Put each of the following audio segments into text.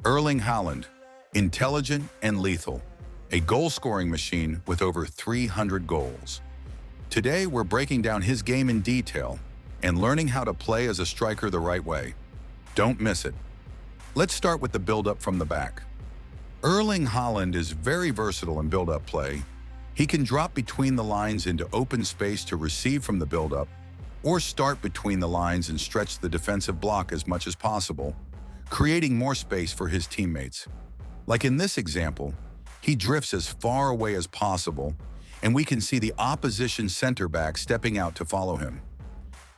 Erling Haaland, intelligent and lethal, a goal-scoring machine with over 300 goals. Today, we're breaking down his game in detail and learning how to play as a striker the right way. Don't miss it. Let's start with the build-up from the back. Erling Haaland is very versatile in build-up play. He can drop between the lines into open space to receive from the build-up, or start between the lines and stretch the defensive block as much as possible, creating more space for his teammates. Like in this example, he drifts as far away as possible, and we can see the opposition center back stepping out to follow him.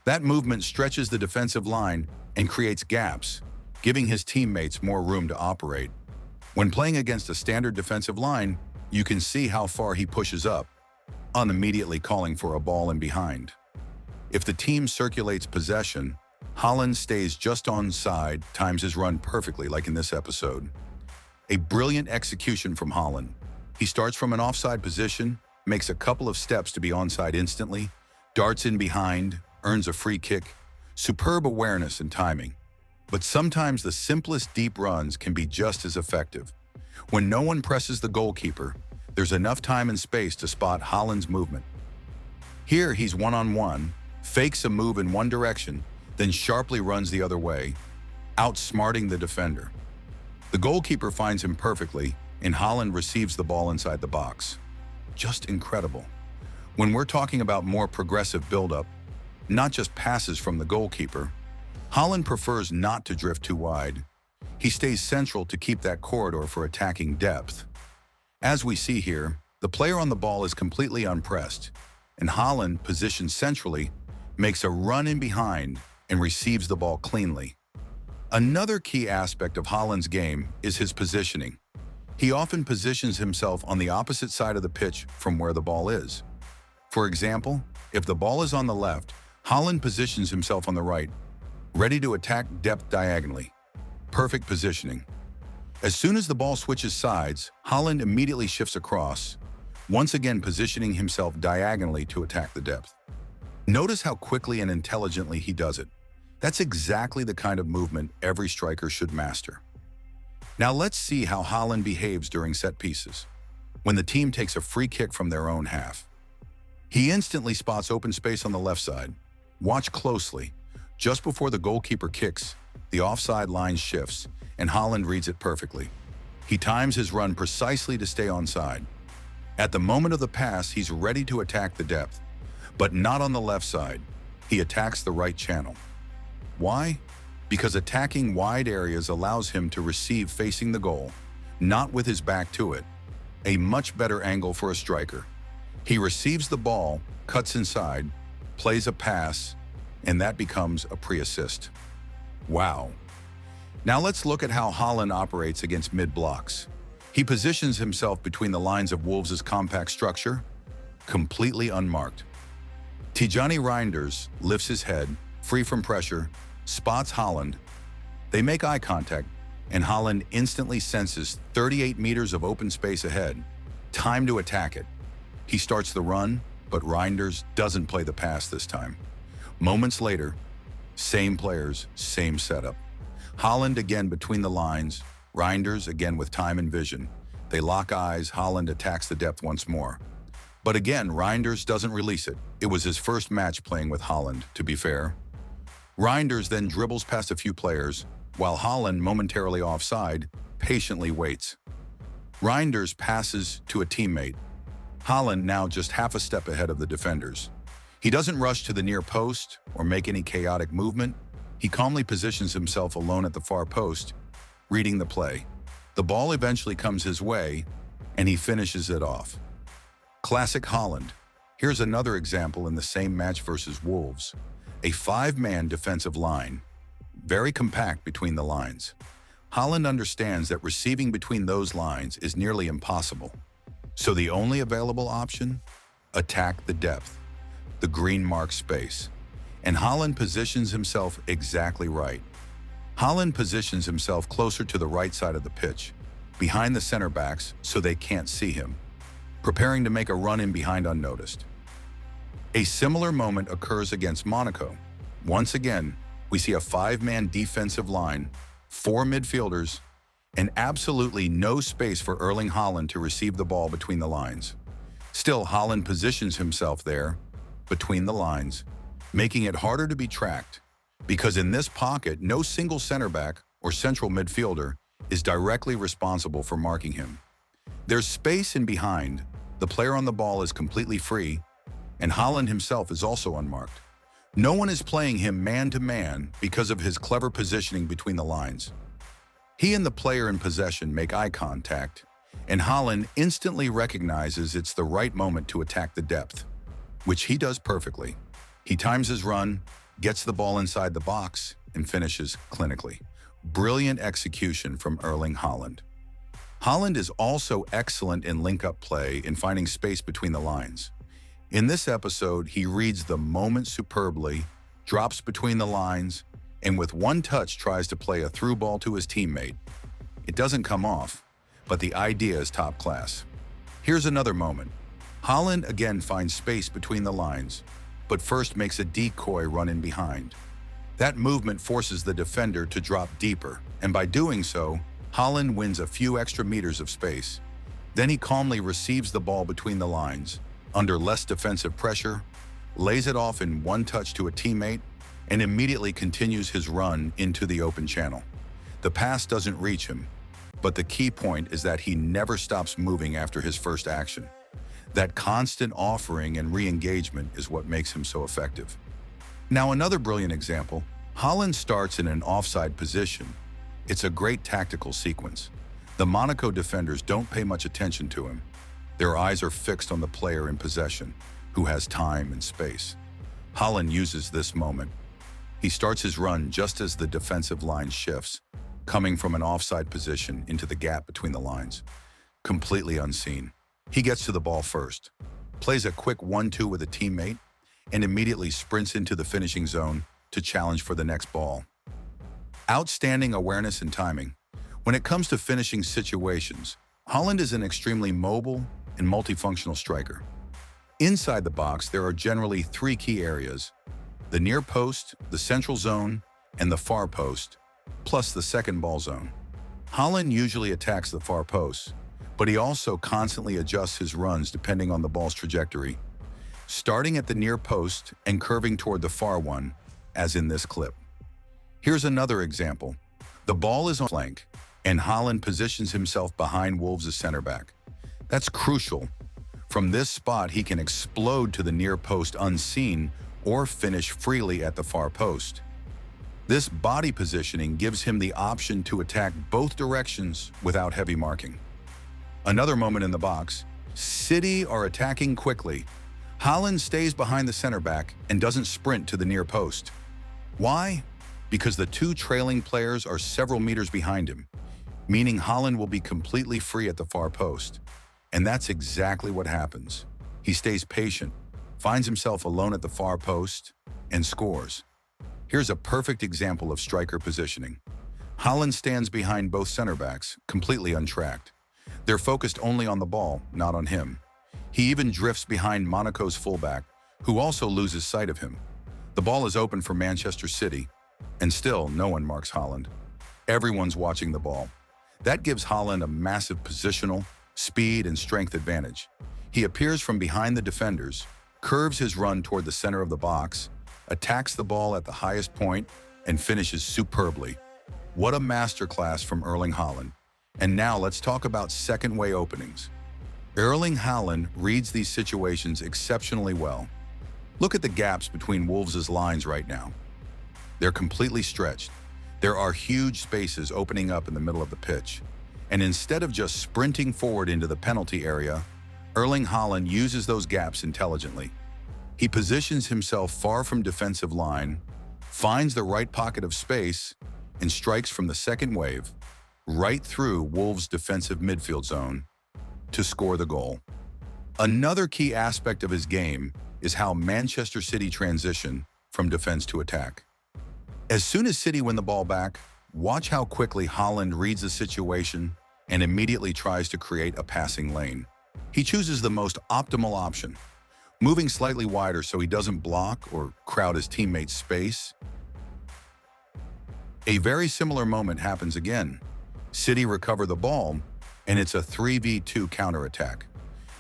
That movement stretches the defensive line and creates gaps, giving his teammates more room to operate. When playing against a standard defensive line, you can see how far he pushes up, immediately calling for a ball in behind. If the team circulates possession, Haaland stays just onside, times his run perfectly like in this episode. A brilliant execution from Haaland. He starts from an offside position, makes a couple of steps to be onside instantly, darts in behind, earns a free kick. Superb awareness and timing. But sometimes the simplest deep runs can be just as effective. When no one presses the goalkeeper, there's enough time and space to spot Haaland's movement. Here he's one-on-one, fakes a move in one direction, then sharply runs the other way, outsmarting the defender. The goalkeeper finds him perfectly, and Haaland receives the ball inside the box. Just incredible. When we're talking about more progressive build-up, not just passes from the goalkeeper, Haaland prefers not to drift too wide. He stays central to keep that corridor for attacking depth. As we see here, the player on the ball is completely unpressed, and Haaland, positioned centrally, makes a run in behind and receives the ball cleanly. Another key aspect of Haaland's game is his positioning. He often positions himself on the opposite side of the pitch from where the ball is. For example, if the ball is on the left, Haaland positions himself on the right, ready to attack depth diagonally. Perfect positioning. As soon as the ball switches sides, Haaland immediately shifts across, once again positioning himself diagonally to attack the depth. Notice how quickly and intelligently he does it. That's exactly the kind of movement every striker should master. Now let's see how Haaland behaves during set pieces, when the team takes a free kick from their own half. He instantly spots open space on the left side. Watch closely. Just before the goalkeeper kicks, the offside line shifts, and Haaland reads it perfectly. He times his run precisely to stay onside. At the moment of the pass, he's ready to attack the depth, but not on the left side. He attacks the right channel. Why? Because attacking wide areas allows him to receive facing the goal, not with his back to it. A much better angle for a striker. He receives the ball, cuts inside, plays a pass, and that becomes a pre-assist. Wow. Now let's look at how Haaland operates against mid-blocks. He positions himself between the lines of Wolves' compact structure, completely unmarked. Tijani Reinders lifts his head, free from pressure, spots Haaland. They make eye contact, and Haaland instantly senses 38 meters of open space ahead. Time to attack it. He starts the run, but Reinders doesn't play the pass this time. Moments later, same players, same setup. Haaland again between the lines, Reinders again with time and vision. They lock eyes, Haaland attacks the depth once more. But again, Reinders doesn't release it. It was his first match playing with Haaland, to be fair. Reinders then dribbles past a few players, while Haaland, momentarily offside, patiently waits. Reinders passes to a teammate. Haaland now just half a step ahead of the defenders. He doesn't rush to the near post or make any chaotic movement. He calmly positions himself alone at the far post, reading the play. The ball eventually comes his way, and he finishes it off. Classic Haaland. Here's another example in the same match versus Wolves. A five-man defensive line, very compact between the lines. Haaland understands that receiving between those lines is nearly impossible. So the only available option? Attack the depth, the green marked space. And Haaland positions himself exactly right. Haaland positions himself closer to the right side of the pitch, behind the center backs so they can't see him, preparing to make a run in behind unnoticed. A similar moment occurs against Monaco. Once again, we see a five-man defensive line, four midfielders, and absolutely no space for Erling Haaland to receive the ball between the lines. Still, Haaland positions himself there, between the lines, making it harder to be tracked, because in this pocket, no single center back or central midfielder is directly responsible for marking him. There's space in behind, the player on the ball is completely free, and Haaland himself is also unmarked. No one is playing him man-to-man because of his clever positioning between the lines. He and the player in possession make eye contact, and Haaland instantly recognizes it's the right moment to attack the depth, which he does perfectly. He times his run, gets the ball inside the box, and finishes clinically. Brilliant execution from Erling Haaland. Haaland is also excellent in link-up play in finding space between the lines. In this episode, he reads the moment superbly, drops between the lines, and with one touch tries to play a through ball to his teammate. It doesn't come off, but the idea is top class. Here's another moment. Haaland again finds space between the lines, but first makes a decoy run in behind. That movement forces the defender to drop deeper, and by doing so, Haaland wins a few extra meters of space. Then he calmly receives the ball between the lines, under less defensive pressure, lays it off in one touch to a teammate, and immediately continues his run into the open channel. The pass doesn't reach him, but the key point is that he never stops moving after his first action. That constant offering and re-engagement is what makes him so effective. Now another brilliant example, Haaland starts in an offside position. It's a great tactical sequence. The Monaco defenders don't pay much attention to him. Their eyes are fixed on the player in possession, who has time and space. Haaland uses this moment. He starts his run just as the defensive line shifts, coming from an offside position into the gap between the lines. Completely unseen. He gets to the ball first, plays a quick 1-2 with a teammate, and immediately sprints into the finishing zone to challenge for the next ball. Outstanding awareness and timing. When it comes to finishing situations, Haaland is an extremely mobile and multifunctional striker. Inside the box, there are generally three key areas: the near post, the central zone, and the far post, plus the second ball zone. Haaland usually attacks the far post, but he also constantly adjusts his runs depending on the ball's trajectory, starting at the near post and curving toward the far one, as in this clip. Here's another example. The ball is on flank, and Haaland positions himself behind Wolves' center back. That's crucial. From this spot, he can explode to the near post unseen or finish freely at the far post. This body positioning gives him the option to attack both directions without heavy marking. Another moment in the box, City are attacking quickly. Haaland stays behind the center back and doesn't sprint to the near post. Why? Because the two trailing players are several meters behind him, meaning Haaland will be completely free at the far post. And that's exactly what happens. He stays patient, finds himself alone at the far post, and scores. Here's a perfect example of striker positioning. Haaland stands behind both center backs, completely untracked. They're focused only on the ball, not on him. He even drifts behind Monaco's fullback, who also loses sight of him. The ball is open for Manchester City, and still no one marks Haaland. Everyone's watching the ball. That gives Haaland a massive positional, speed, and strength advantage. He appears from behind the defenders, curves his run toward the center of the box, attacks the ball at the highest point, and finishes superbly. What a masterclass from Erling Haaland. And now let's talk about second-way openings. Erling Haaland reads these situations exceptionally well. Look at the gaps between Wolves' lines right now. They're completely stretched. There are huge spaces opening up in the middle of the pitch. And instead of just sprinting forward into the penalty area, Erling Haaland uses those gaps intelligently. He positions himself far from defensive line, finds the right pocket of space, and strikes from the second wave, right through Wolves' defensive midfield zone, to score the goal. Another key aspect of his game is how Manchester City transition from defense to attack. As soon as City win the ball back, watch how quickly Haaland reads the situation and immediately tries to create a passing lane. He chooses the most optimal option, moving slightly wider so he doesn't block or crowd his teammates' space. A very similar moment happens again. City recover the ball, and it's a 3v2 counterattack.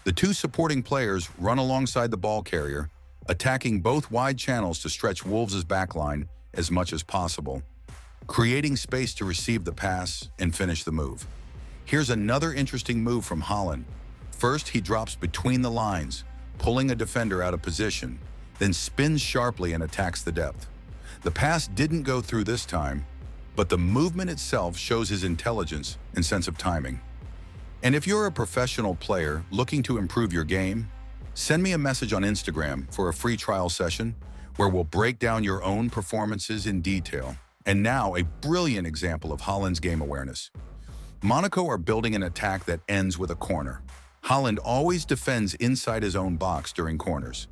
The two supporting players run alongside the ball carrier, attacking both wide channels to stretch Wolves' backline as much as possible, creating space to receive the pass and finish the move. Here's another interesting move from Haaland. First, he drops between the lines, pulling a defender out of position, then spins sharply and attacks the depth. The pass didn't go through this time, but the movement itself shows his intelligence and sense of timing. And if you're a professional player looking to improve your game, send me a message on Instagram for a free trial session where we'll break down your own performances in detail. And now, a brilliant example of Haaland's game awareness. Monaco are building an attack that ends with a corner. Haaland always defends inside his own box during corners.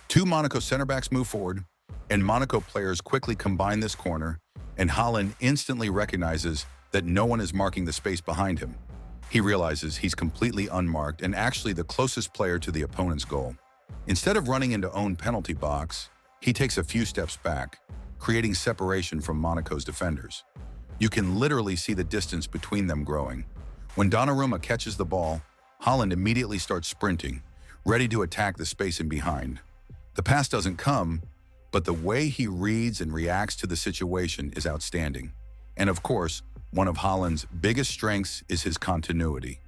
Two Monaco center backs move forward, and Monaco players quickly combine this corner, and Haaland instantly recognizes that no one is marking the space behind him. He realizes he's completely unmarked and actually the closest player to the opponent's goal. Instead of running into own penalty box, he takes a few steps back, creating separation from Monaco's defenders. You can literally see the distance between them growing. When Donnarumma catches the ball, Haaland immediately starts sprinting, ready to attack the space in behind. The pass doesn't come, but the way he reads and reacts to the situation is outstanding. And of course, one of Haaland's biggest strengths is his continuity.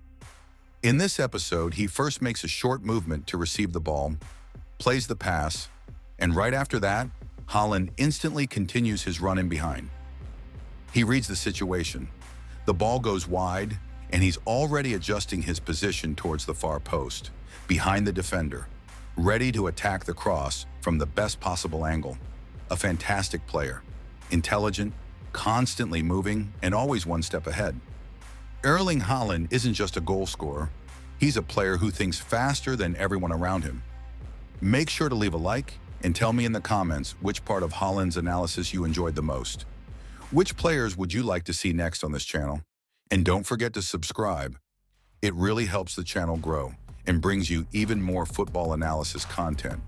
In this episode, he first makes a short movement to receive the ball, plays the pass, and right after that, Haaland instantly continues his run in behind. He reads the situation. The ball goes wide, and he's already adjusting his position towards the far post, behind the defender, ready to attack the cross from the best possible angle. A fantastic player, intelligent, constantly moving, and always one step ahead. Erling Haaland isn't just a goal scorer. He's a player who thinks faster than everyone around him. Make sure to leave a like and tell me in the comments which part of Haaland's analysis you enjoyed the most. Which players would you like to see next on this channel? And don't forget to subscribe. It really helps the channel grow and brings you even more football analysis content.